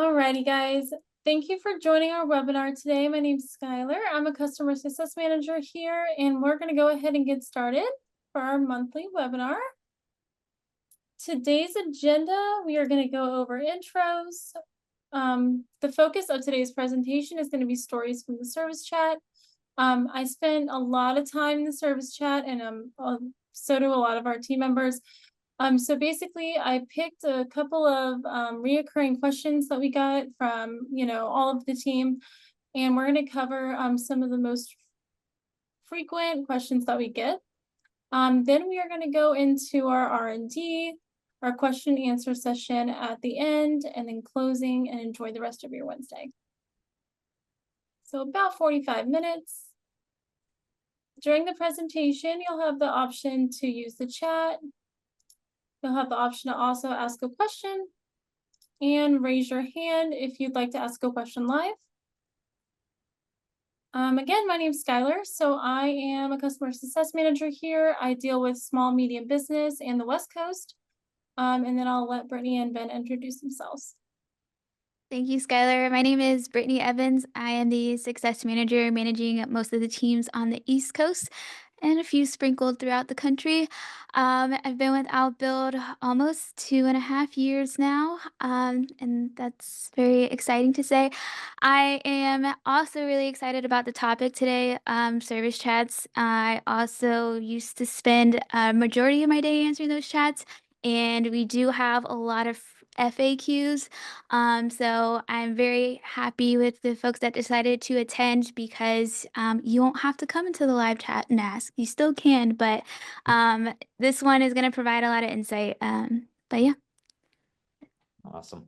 Alrighty, guys. Thank you for joining our webinar today. My name is Skyler. I'm a customer success manager here, and we're going to go ahead and get started for our monthly webinar. Today's agenda, we are going to go over intros. The focus of today's presentation is going to be stories from the service chat. I spent a lot of time in the service chat, and so do a lot of our team members. So basically, I picked a couple of reoccurring questions that we got from, all of the team, and we're going to cover some of the most frequent questions that we get. Then we are going to go into our R&D, our question and answer session at the end, and then closing, and enjoy the rest of your Wednesday. So about 45 minutes. During the presentation, you'll have the option to use the chat. You'll have the option to also ask a question and raise your hand if you'd like to ask a question live. Again, my name is Skyler. So I am a customer success manager here. I deal with small, medium business and the West Coast. And then I'll let Brittany and Ben introduce themselves. Thank you, Skyler. My name is Brittany Evans. I am the success manager managing most of the teams on the East Coast and a few sprinkled throughout the country. I've been with Outbuild almost 2.5 years now, and that's very exciting to say. I am also really excited about the topic today, service chats. I also used to spend a majority of my day answering those chats, and we do have a lot of FAQs. So I'm very happy with the folks that decided to attend because you won't have to come into the live chat and ask. You still can, but this one is going to provide a lot of insight. But yeah. Awesome.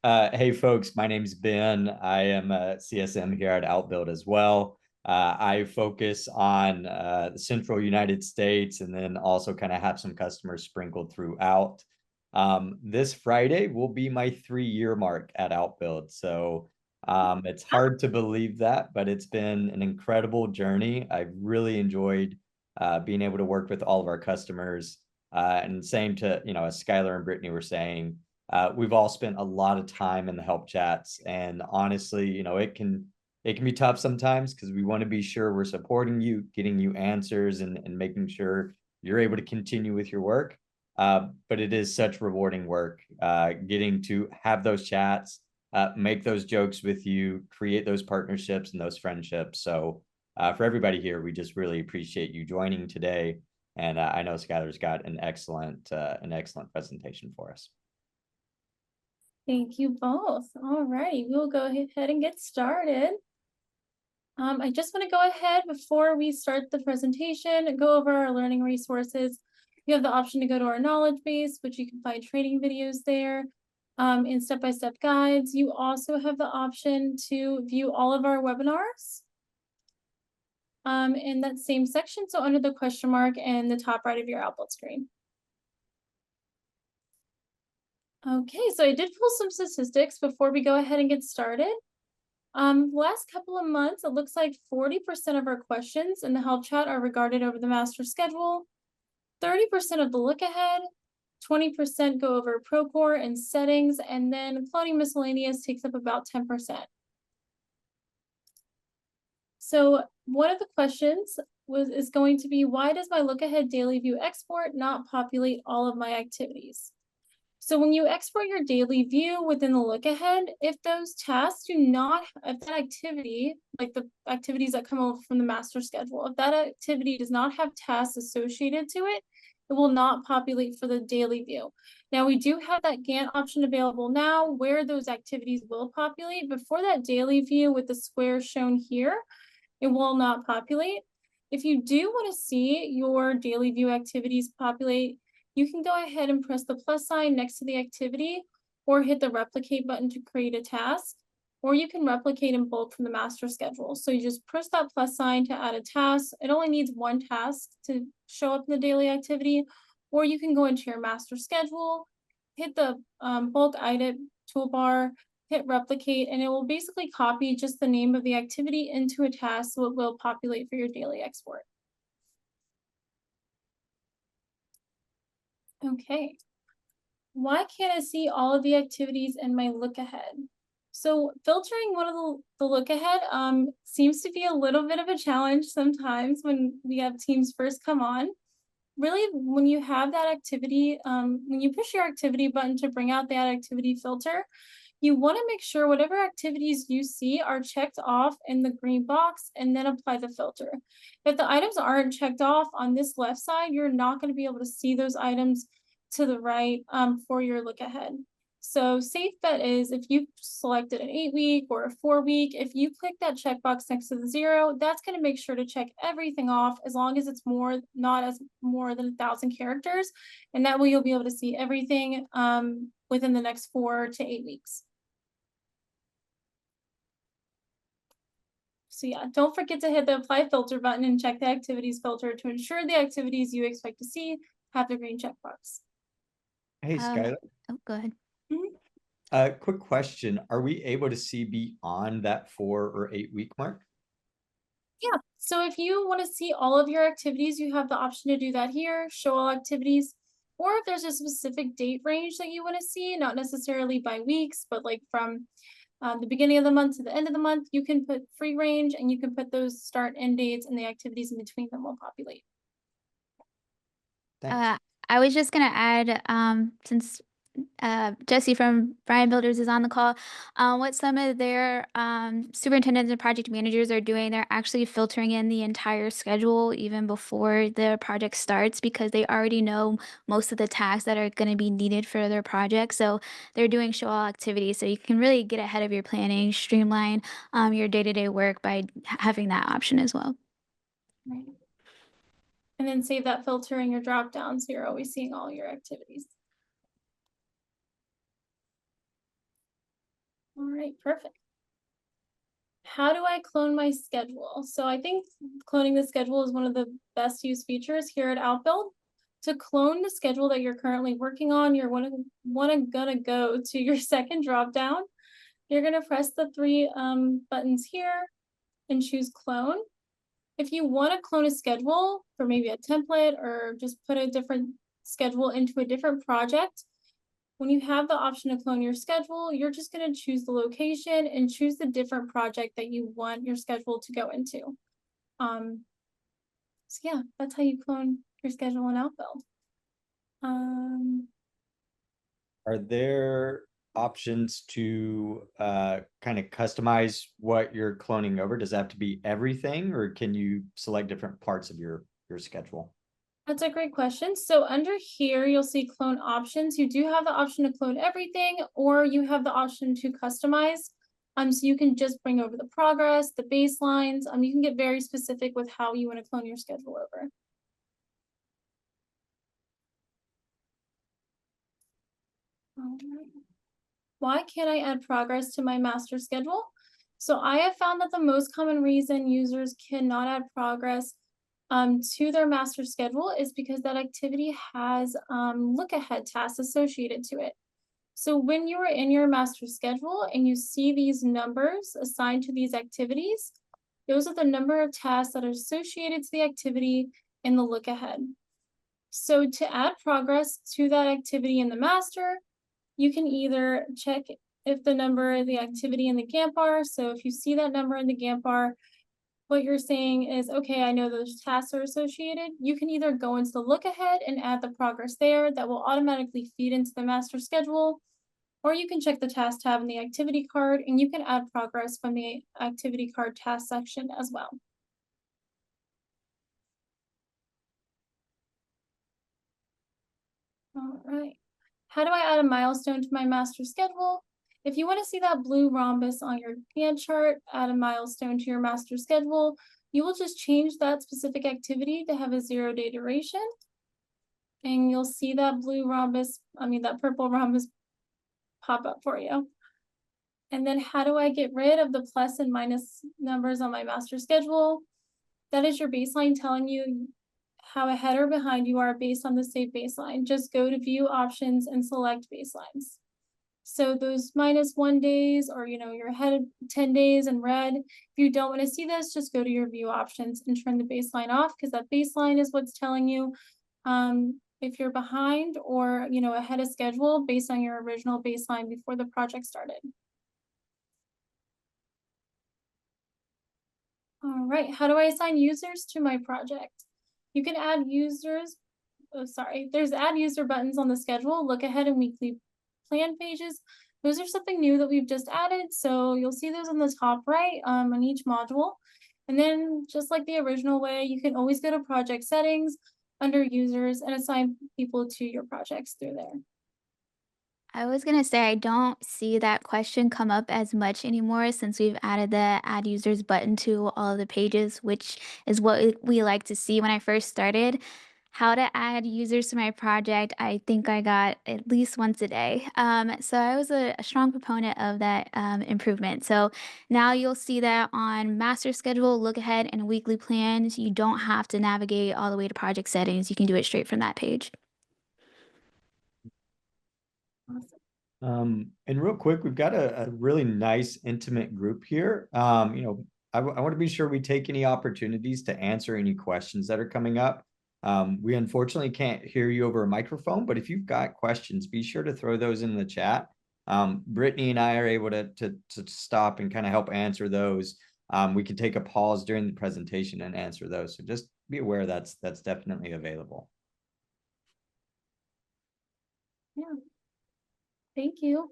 Hey folks, my name's Ben. I am a CSM here at Outbuild as well. I focus on the central United States and then also kind of have some customers sprinkled throughout. This Friday will be my 3-year mark at Outbuild. So it's hard to believe that, but it's been an incredible journey. I've really enjoyed being able to work with all of our customers. And same to, as Skyler and Brittany were saying, we've all spent a lot of time in the help chats, and honestly, it can be tough sometimes because we want to be sure we're supporting you, getting you answers, and making sure you're able to continue with your work. But it is such rewarding work, getting to have those chats, make those jokes with you, create those partnerships and those friendships. So for everybody here, we just really appreciate you joining today. And I know Skyler's got an excellent presentation for us. Thank you both. All righty, we'll go ahead and get started. I just want to go ahead before we start the presentation, go over our learning resources. You have the option to go to our knowledge base, which you can find training videos there and step-by-step guides. You also have the option to view all of our webinars in that same section. So under the question mark and the top right of your Outbuild screen. Okay, so I did pull some statistics before we go ahead and get started. Last couple of months, it looks like 40% of our questions in the help chat are regarded over the master schedule, 30% of the Lookahead, 20% go over Procore and settings, and then floating miscellaneous takes up about 10%. So one of the questions is going to be, why does my Lookahead daily view export not populate all of my activities? So when you export your daily view within the Lookahead, if those tasks do not, if that activity, like the activities that come over from the master schedule, if that activity does not have tasks associated to it, it will not populate for the daily view. Now we do have that Gantt option available now where those activities will populate, but for that daily view with the square shown here, it will not populate. If you do want to see your daily view activities populate, you can go ahead and press the plus sign next to the activity or hit the replicate button to create a task, or you can replicate in bulk from the master schedule. So you just press that plus sign to add a task. It only needs one task to show up in the daily activity, or you can go into your master schedule, hit the bulk item toolbar, hit replicate, and it will basically copy just the name of the activity into a task, so it will populate for your daily export. Okay, why can't I see all of the activities in my Lookahead? So filtering one of the look ahead seems to be a little bit of a challenge sometimes when we have teams first come on. Really, when you have that activity, when you push your activity button to bring out that activity filter, you want to make sure whatever activities you see are checked off in the green box and then apply the filter. If the items aren't checked off on this left side, you're not going to be able to see those items to the right for your look ahead. So safe bet is if you selected an 8-week or a 4-week, if you click that checkbox next to the 0, that's going to make sure to check everything off as long as it's not as more than 1,000 characters. And that way you'll be able to see everything within the next 4 to 8 weeks. So yeah, don't forget to hit the apply filter button and check the activities filter to ensure the activities you expect to see have the green checkbox. Hey, Skyler. Oh, go ahead. Quick question. Are we able to see beyond that 4 or 8 week mark? Yeah, so if you want to see all of your activities, you have the option to do that here, show all activities, or if there's a specific date range that you want to see, not necessarily by weeks, but like from the beginning of the month to the end of the month, you can put free range and you can put those start end dates and the activities in between them will populate. Thanks. I was just gonna add, since Jesse from Brian Builders is on the call, what some of their superintendents and project managers are doing, they're actually filtering in the entire schedule even before the project starts because they already know most of the tasks that are going to be needed for their project. So they're doing show all activities. So you can really get ahead of your planning, streamline your day-to-day work by having that option as well. Right. And then save that filter in your drop down so you're always seeing all your activities. All right, perfect. How do I clone my schedule? So I think cloning the schedule is one of the best used features here at Outbuild. To clone the schedule that you're currently working on, you're gonna go to your second drop down. You're gonna press the 3 buttons here and choose clone. If you want to clone a schedule for maybe a template or just put a different schedule into a different project, when you have the option to clone your schedule, you're just going to choose the location and choose the different project that you want your schedule to go into. So yeah, that's how you clone your schedule in Outbuild. Are there options to kind of customize what you're cloning over? Does that have to be everything, or can you select different parts of your schedule? That's a great question. So under here, you'll see clone options. You do have the option to clone everything, or you have the option to customize. So you can just bring over the progress, the baselines. You can get very specific with how you want to clone your schedule over. All right. Why can't I add progress to my master schedule? So I have found that the most common reason users cannot add progress to their master schedule is because that activity has look ahead tasks associated to it. So when you are in your master schedule and you see these numbers assigned to these activities, those are the number of tasks that are associated to the activity in the look ahead. So to add progress to that activity in the master, you can either check if the number of the activity in the Gantt bar. So if you see that number in the Gantt bar, what you're saying is, okay, I know those tasks are associated. You can either go into the look ahead and add the progress there that will automatically feed into the master schedule, or you can check the task tab in the activity card and you can add progress from the activity card task section as well. All right. How do I add a milestone to my master schedule? If you want to see that blue rhombus on your Gantt chart, add a milestone to your master schedule, you will just change that specific activity to have a 0-day duration. And you'll see that blue rhombus, that purple rhombus pop up for you. And then how do I get rid of the plus and minus numbers on my master schedule? That is your baseline telling you how ahead or behind you are based on the saved baseline. Just go to view options and select baselines. So those -1 days, or you're ahead 10 days in red. If you don't want to see this, just go to your view options and turn the baseline off, because that baseline is what's telling you if you're behind or ahead of schedule based on your original baseline before the project started. right, how do I assign users to my project? You can add users, there's add user buttons on the schedule, look ahead and weekly plan pages. Those are something new that we've just added, so you'll see those on the top right on each module. And then just like the original way, you can always go to project settings under users and assign people to your projects through there. I was gonna say I don't see that question come up as much anymore since we've added the add users button to all of the pages, which is what we like to see. When I first started, how to add users to my project, I think I got at least once a day. So I was a strong proponent of that improvement. So now you'll see that on master schedule, look ahead, and weekly plans. You don't have to navigate all the way to project settings. You can do it straight from that page. Awesome. And real quick, we've got a really nice intimate group here. I want to be sure we take any opportunities to answer any questions that are coming up. We unfortunately can't hear you over a microphone, but if you've got questions, be sure to throw those in the chat. Brittany and I are able to stop and kind of help answer those. We can take a pause during the presentation and answer those. So just be aware that's definitely available. Yeah. Thank you.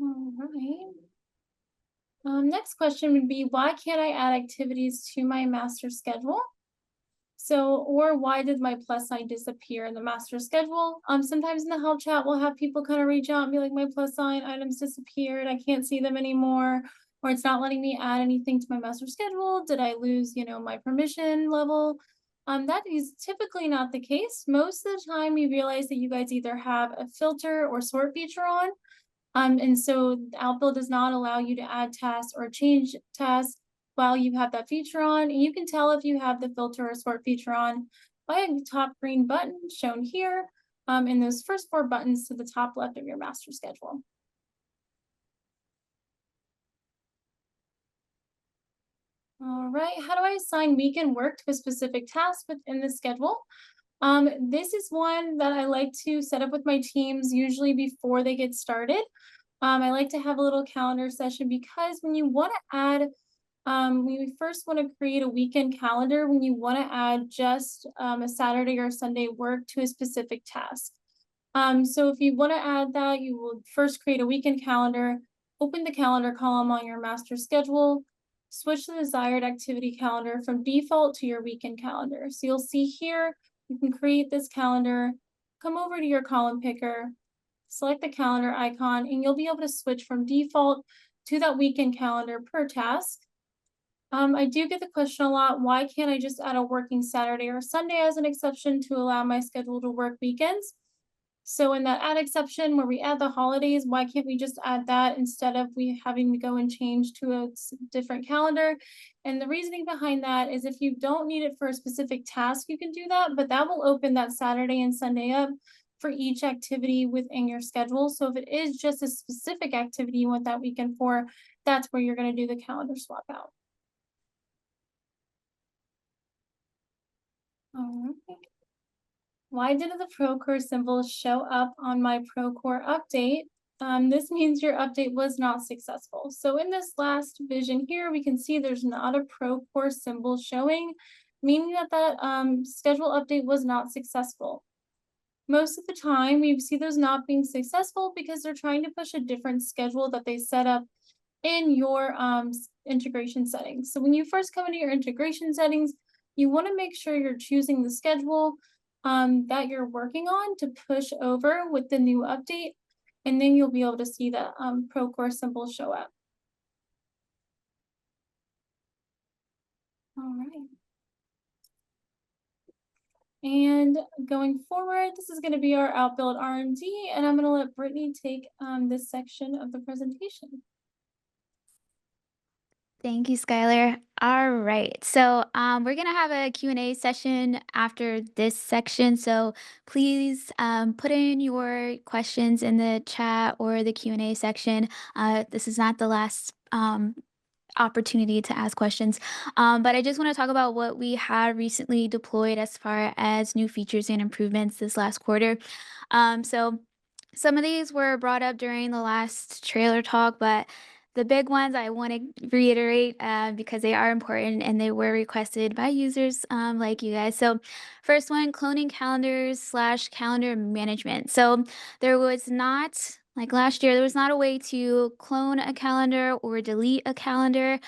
All right. Next question would be, why can't I add activities to my master schedule? So, or why did my plus sign disappear in the master schedule? Sometimes in the help chat, we'll have people kind of reach out and be like, my plus sign items disappeared. I can't see them anymore, or it's not letting me add anything to my master schedule. Did I lose, my permission level? That is typically not the case. Most of the time, we realize that you guys either have a filter or sort feature on. And so Outbuild does not allow you to add tasks or change tasks while you have that feature on. And you can tell if you have the filter or sort feature on by a top green button shown here in those first 4 buttons to the top left of your master schedule. All right, how do I assign weekend work to a specific task within the schedule? This is one that I like to set up with my teams usually before they get started. I like to have a little calendar session because when you want to add, when you first want to create a weekend calendar, when you want to add just a Saturday or Sunday work to a specific task. So if you want to add that, you will first create a weekend calendar, open the calendar column on your master schedule, switch the desired activity calendar from default to your weekend calendar. So you'll see here, you can create this calendar, come over to your column picker, select the calendar icon, and you'll be able to switch from default to that weekend calendar per task. I do get the question a lot, why can't I just add a working Saturday or Sunday as an exception to allow my schedule to work weekends? So in that add exception where we add the holidays, why can't we just add that instead of we having to go and change to a different calendar? And the reasoning behind that is if you don't need it for a specific task, you can do that, but that will open that Saturday and Sunday up for each activity within your schedule. So if it is just a specific activity you want that weekend for, that's where you're going to do the calendar swap out. All right. Why did the Procore symbol show up on my Procore update? This means your update was not successful. So in this last vision here, we can see there's not a Procore symbol showing, meaning that that schedule update was not successful. Most of the time, we see those not being successful because they're trying to push a different schedule that they set up in your integration settings. So when you first come into your integration settings, you want to make sure you're choosing the schedule that you're working on to push over with the new update, and then you'll be able to see the Procore symbol show up. All right. And going forward, this is going to be our Outbuild R+D, and I'm going to let Brittany take this section of the presentation. Thank you, Skyler. All right, so we're gonna have a Q&A session after this section, so please put in your questions in the chat or the Q&A section. This is not the last opportunity to ask questions, but I just want to talk about what we had recently deployed as far as new features and improvements this last quarter. So some of these were brought up during the last trailer talk, but the big ones I want to reiterate because they are important and they were requested by users like you guys. So first one, cloning calendars / calendar management. So there was not, like last year, there was not a way to clone a calendar or delete a calendar.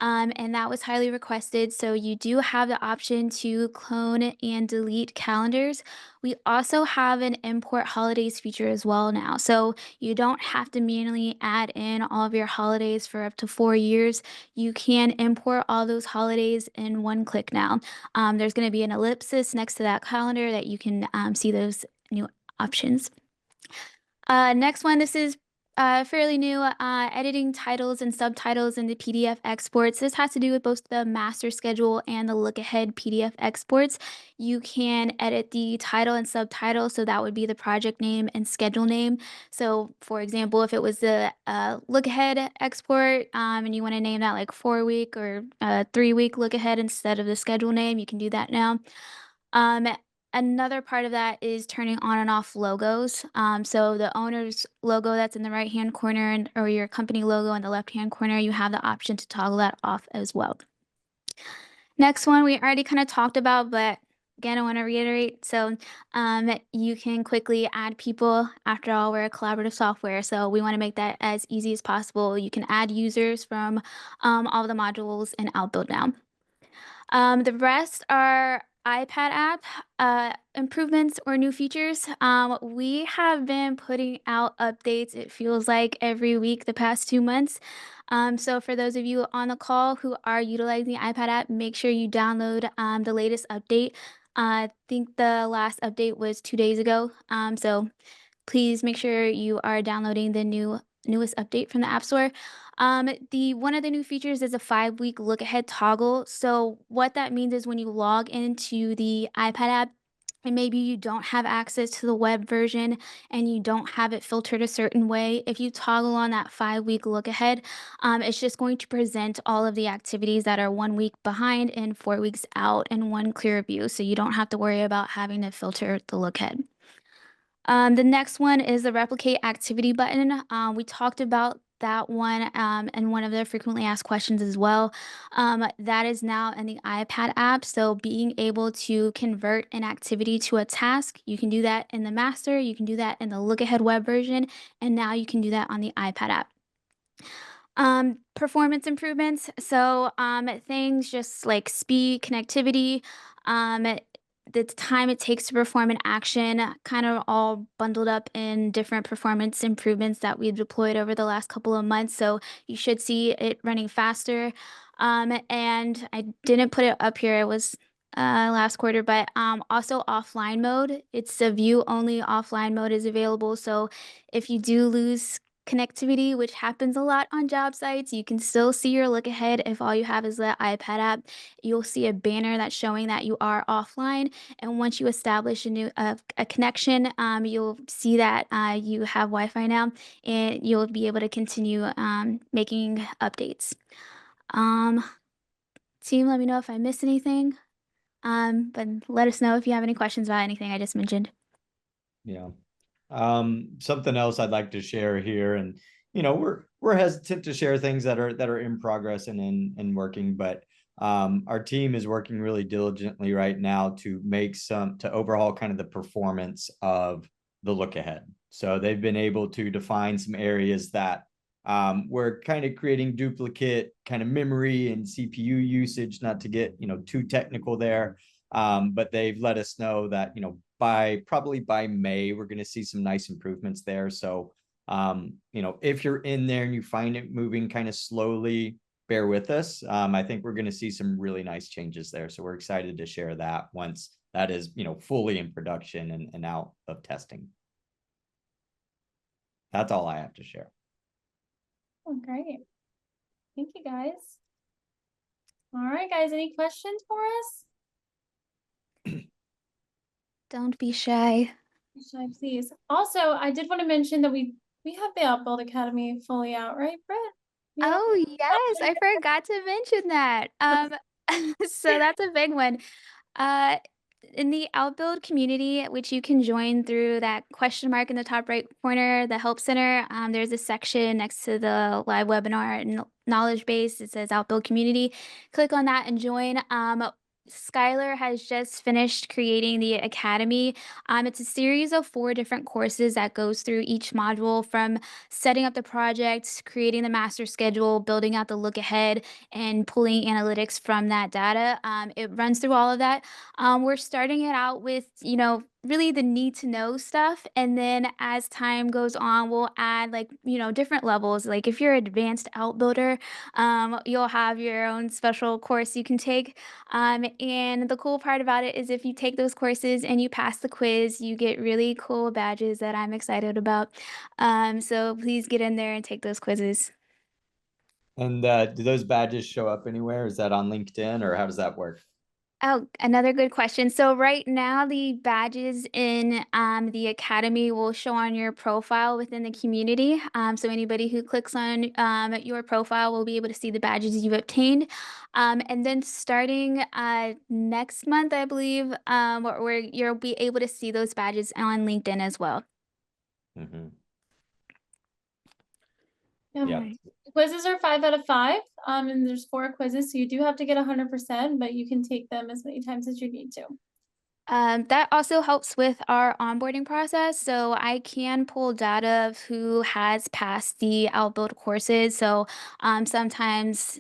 And that was highly requested. So you do have the option to clone and delete calendars. We also have an import holidays feature as well now. So you don't have to manually add in all of your holidays for up to 4 years. You can import all those holidays in one click now. There's going to be an ellipsis next to that calendar that you can see those new options. Next one, this is fairly new, editing titles and subtitles into PDF exports. This has to do with both the master schedule and the Lookahead PDF exports. You can edit the title and subtitle, so that would be the project name and schedule name. So for example, if it was the Lookahead export and you want to name that like 4-week or 3-week Lookahead instead of the schedule name, you can do that now. Another part of that is turning on and off logos. So the owner's logo that's in the right-hand corner or your company logo in the left-hand corner, you have the option to toggle that off as well. Next one we already kind of talked about, but again, I want to reiterate. So you can quickly add people. After all, we're a collaborative software, so we want to make that as easy as possible. You can add users from all the modules in Outbuild now. The rest are iPad app improvements or new features. We have been putting out updates, it feels like every week the past 2 months. So for those of you on the call who are utilizing the iPad app, make sure you download the latest update. I think the last update was 2 days ago. So please make sure you are downloading the newest update from the App Store. One of the new features is a 5-week look ahead toggle. So what that means is when you log into the iPad app, and maybe you don't have access to the web version and you don't have it filtered a certain way, if you toggle on that 5-week look ahead, it's just going to present all of the activities that are 1 week behind and 4 weeks out in one clear view. So you don't have to worry about having to filter the look ahead. The next one is the replicate activity button. We talked about that one and one of the frequently asked questions as well. That is now in the iPad app. So being able to convert an activity to a task, you can do that in the master, you can do that in the look ahead web version, and now you can do that on the iPad app. Performance improvements. So things just like speed, connectivity, the time it takes to perform an action, kind of all bundled up in different performance improvements that we've deployed over the last couple of months. So you should see it running faster. And I didn't put it up here. It was last quarter, but also offline mode. It's a view only offline mode is available. So if you do lose connectivity, which happens a lot on job sites, you can still see your look ahead. If all you have is the iPad app, you'll see a banner that's showing that you are offline. And once you establish a connection, you'll see that you have Wi-Fi now, and you'll be able to continue making updates. Team, let me know if I missed anything. But let us know if you have any questions about anything I just mentioned. Yeah. Something else I'd like to share here, and we're hesitant to share things that are in progress and in working, but our team is working really diligently right now to overhaul kind of the performance of the look ahead. So they've been able to define some areas that we're kind of creating duplicate kind of memory and CPU usage, not to get too technical there. But they've let us know that probably by May, we're going to see some nice improvements there. So, if you're in there and you find it moving kind of slowly, bear with us. I think we're going to see some really nice changes there. So we're excited to share that once that is, fully in production and out of testing. That's all I have to share. Oh, great. Thank you, guys. All right, guys, any questions for us? Don't be shy. Shy, please. Also, I did want to mention that we have the Outbuild Academy fully out, right, Brett? Yeah. Oh, yes, I forgot to mention that. So that's a big one. in the Outbuild community, which you can join through that question mark in the top right corner, the Help Center, there's a section next to the live webinar and knowledge base. It says Outbuild Community. Click on that and join. Skyler has just finished creating the Academy. It's a series of 4 different courses that goes through each module, from setting up the project, creating the master schedule, building out the look ahead, and pulling analytics from that data. It runs through all of that. We're starting it out with, really the need to know stuff. And then as time goes on, we'll add like, different levels. Like if you're an advanced outbuilder, you'll have your own special course you can take. And the cool part about it is if you take those courses and you pass the quiz, you get really cool badges that I'm excited about. So please get in there and take those quizzes. And do those badges show up anywhere? Is that on LinkedIn, or how does that work? Oh, another good question. So right now, the badges in the Academy will show on your profile within the community. So anybody who clicks on your profile will be able to see the badges you've obtained. And then starting next month, I believe, where you'll be able to see those badges on LinkedIn as well. Mm-hmm. Yeah. Yeah. Quizzes are 5 out of 5. And there's 4 quizzes, so you do have to get 100%, but you can take them as many times as you need to. That also helps with our onboarding process. So I can pull data of who has passed the Outbuild courses. So sometimes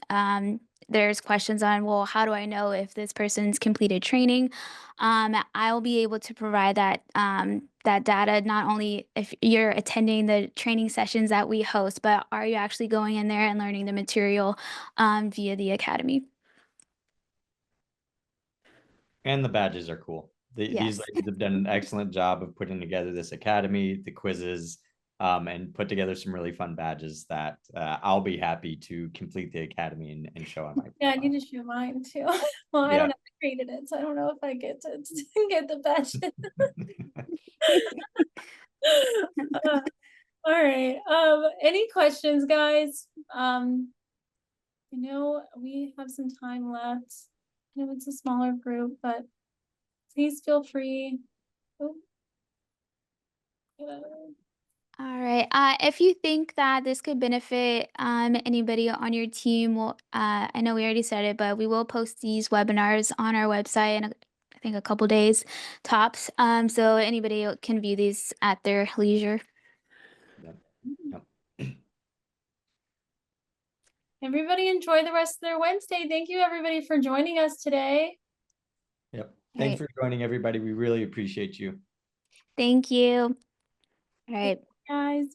there's questions on, well, how do I know if this person's completed training? I'll be able to provide that that data, not only if you're attending the training sessions that we host, but are you actually going in there and learning the material via the Academy? And the badges are cool. These Yes. ladies have done an excellent job of putting together this academy, the quizzes, and put together some really fun badges that I'll be happy to complete the academy and show on my Yeah, I profile. need to show mine too. Well, I Yeah. don't know who created it, so I don't know if I get to get the badge. All right. Any questions, guys? I know we have some time left. I know it's a smaller group, but please feel free. Oh. All right. If you think that this could benefit anybody on your team, well, I know we already said it, but we will post these webinars on our website in I think a couple days tops. So anybody can view these at their leisure. Yep. Yep. Everybody enjoy the rest of their Wednesday. Thank you, everybody, for joining us today. Yep. All Thanks right. for joining, everybody. We really appreciate you. Thank you. All right. Guys.